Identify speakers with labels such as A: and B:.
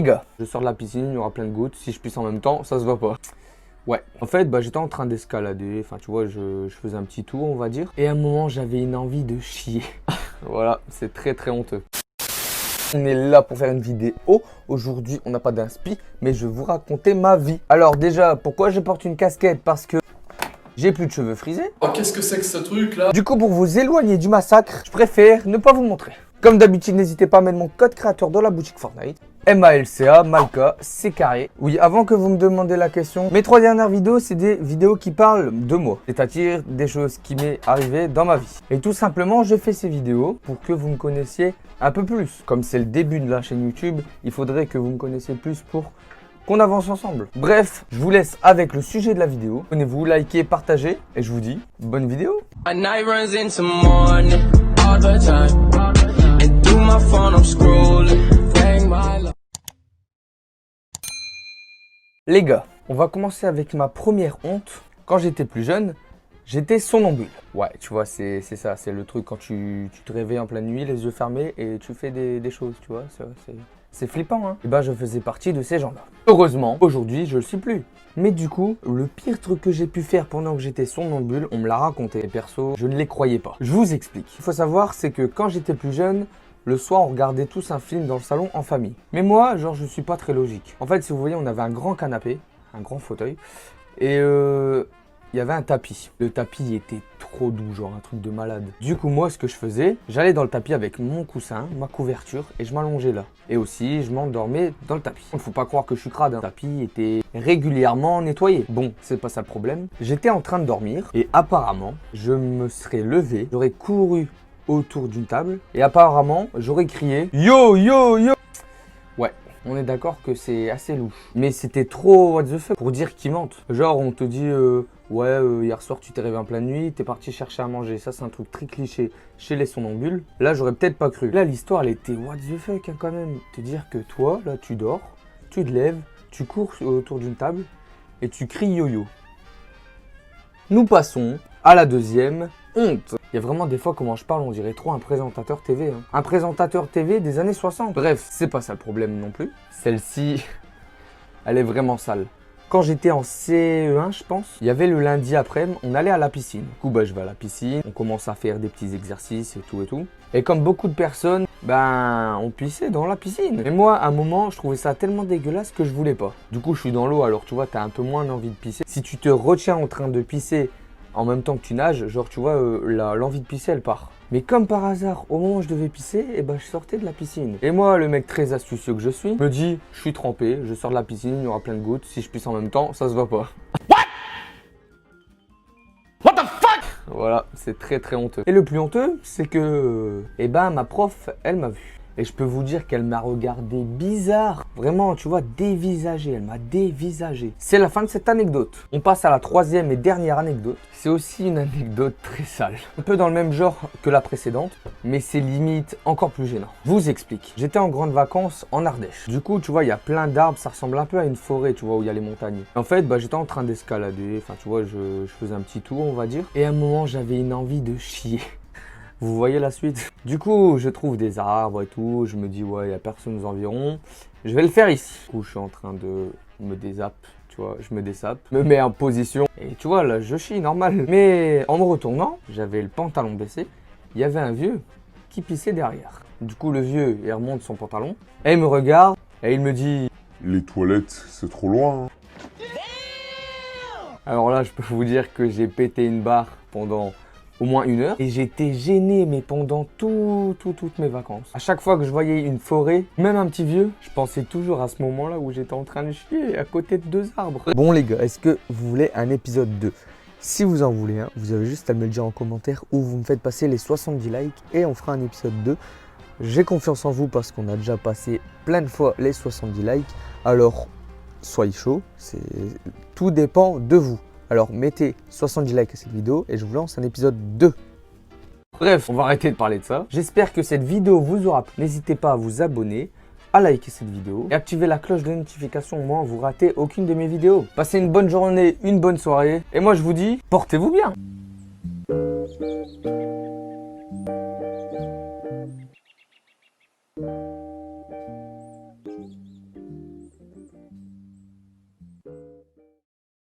A: Les gars, je sors de la piscine, il y aura plein de gouttes. Si je pisse en même temps, ça se voit pas. Ouais, en fait, j'étais en train d'escalader. Enfin, tu vois, je faisais un petit tour, on va dire. Et à un moment, j'avais une envie de chier. Voilà, c'est très très honteux. On est là pour faire une vidéo. Aujourd'hui, on n'a pas d'inspi, mais je vais vous raconter ma vie. Alors déjà, pourquoi je porte une casquette? Parce que j'ai plus de cheveux frisés.
B: Oh, qu'est-ce que c'est que ce truc là?
A: Du coup, pour vous éloigner du massacre, je préfère ne pas vous montrer. Comme d'habitude, n'hésitez pas à mettre mon code créateur dans la boutique Fortnite. MALCA, Malka, c'est carré. Oui, avant que vous me demandiez la question, mes 3 dernières vidéos, c'est des vidéos qui parlent de moi. C'est-à-dire des choses qui m'est arrivé dans ma vie. Et tout simplement, je fais ces vidéos pour que vous me connaissiez un peu plus. Comme c'est le début de la chaîne YouTube, il faudrait que vous me connaissiez plus pour qu'on avance ensemble. Bref, je vous laisse avec le sujet de la vidéo. Abonnez-vous, likez, partagez. Et je vous dis, bonne vidéo. Les gars, on va commencer avec ma première honte. Quand j'étais plus jeune, j'étais somnambule. Ouais, tu vois, c'est ça, c'est le truc quand tu te réveilles en pleine nuit, les yeux fermés et tu fais des choses, tu vois, c'est flippant, hein. Et je faisais partie de ces gens-là. Heureusement, aujourd'hui, je le suis plus. Mais du coup, le pire truc que j'ai pu faire pendant que j'étais somnambule, on me l'a raconté. Et perso, je ne les croyais pas. Je vous explique. Il faut savoir, c'est que quand j'étais plus jeune, le soir, on regardait tous un film dans le salon en famille. Mais moi, genre, je suis pas très logique. En fait, si vous voyez, on avait un grand canapé, un grand fauteuil, et il y avait un tapis. Le tapis était trop doux, genre un truc de malade. Du coup, moi, ce que je faisais, j'allais dans le tapis avec mon coussin, ma couverture, et je m'allongeais là. Et aussi, je m'endormais dans le tapis. Il ne faut pas croire que je suis crade, hein. Le tapis était régulièrement nettoyé. Bon, c'est pas ça le problème. J'étais en train de dormir, et apparemment, je me serais levé, j'aurais couru autour d'une table, et apparemment, j'aurais crié « Yo, yo, yo !» Ouais. On est d'accord que c'est assez louche. Mais c'était trop what the fuck pour dire qu'ils mentent. Genre on te dit hier soir tu t'es réveillé en pleine nuit, t'es parti chercher à manger. Ça c'est un truc très cliché chez les somnambules. Là j'aurais peut-être pas cru. Là l'histoire elle était what the fuck hein, quand même. Te dire que toi là tu dors, tu te lèves, tu cours autour d'une table et tu cries yo-yo. Nous passons à la deuxième honte. Il y a vraiment des fois comment je parle, on dirait trop un présentateur TV. Hein. Un présentateur TV des années 60. Bref, c'est pas ça le problème non plus. Celle-ci, elle est vraiment sale. Quand j'étais en CE1, je pense, il y avait le lundi après-midi, on allait à la piscine. Du coup, je vais à la piscine, on commence à faire des petits exercices et tout et tout. Et comme beaucoup de personnes, on pissait dans la piscine. Et moi, à un moment, je trouvais ça tellement dégueulasse que je voulais pas. Du coup, je suis dans l'eau, alors tu vois, t'as un peu moins envie de pisser. Si tu te retiens en train de pisser en même temps que tu nages, genre tu vois, l'envie de pisser elle part. Mais comme par hasard, au moment où je devais pisser, je sortais de la piscine. Et moi, le mec très astucieux que je suis, me dit, je suis trempé, je sors de la piscine, il y aura plein de gouttes, si je pisse en même temps, ça se voit pas. What the fuck? Voilà, c'est très très honteux. Et le plus honteux, c'est que, ma prof, elle m'a vu. Et je peux vous dire qu'elle m'a regardé bizarre. Vraiment, tu vois, dévisagé. Elle m'a dévisagé. C'est la fin de cette anecdote. On passe à la 3e et dernière anecdote. C'est aussi une anecdote très sale. Un peu dans le même genre que la précédente, mais c'est limite encore plus gênant. Je vous explique. J'étais en grande vacances en Ardèche. Du coup, tu vois, il y a plein d'arbres. Ça ressemble un peu à une forêt, tu vois, où il y a les montagnes. En fait, j'étais en train d'escalader. Enfin, tu vois, je faisais un petit tour, on va dire. Et à un moment, j'avais une envie de chier. Vous voyez la suite? Du coup, je trouve des arbres et tout. Je me dis, ouais, il n'y a personne aux environs. Je vais le faire ici. Du coup, je suis en train de me désappe. Tu vois, je me désappe. Me mets en position. Et tu vois, là, je chie, normal. Mais en me retournant, j'avais le pantalon baissé. Il y avait un vieux qui pissait derrière. Du coup, le vieux, il remonte son pantalon. Et il me regarde. Et il me dit...
C: Les toilettes, c'est trop loin. Hein.
A: Alors là, je peux vous dire que j'ai pété une barre pendant... au moins 1 heure. Et j'étais gêné, mais pendant toutes mes vacances. À chaque fois que je voyais une forêt, même un petit vieux, je pensais toujours à ce moment-là où j'étais en train de chier à côté de 2 arbres. Bon les gars, est-ce que vous voulez un épisode 2? Si vous en voulez un, vous avez juste à me le dire en commentaire ou vous me faites passer les 70 likes et on fera un épisode 2. J'ai confiance en vous parce qu'on a déjà passé plein de fois les 70 likes. Alors, soyez chaud, tout dépend de vous. Alors mettez 70 likes à cette vidéo et je vous lance un épisode 2. Bref, on va arrêter de parler de ça. J'espère que cette vidéo vous aura plu. N'hésitez pas à vous abonner, à liker cette vidéo et activer la cloche de notification. Au moins, vous ratez aucune de mes vidéos. Passez une bonne journée, une bonne soirée. Et moi, je vous dis, portez-vous bien.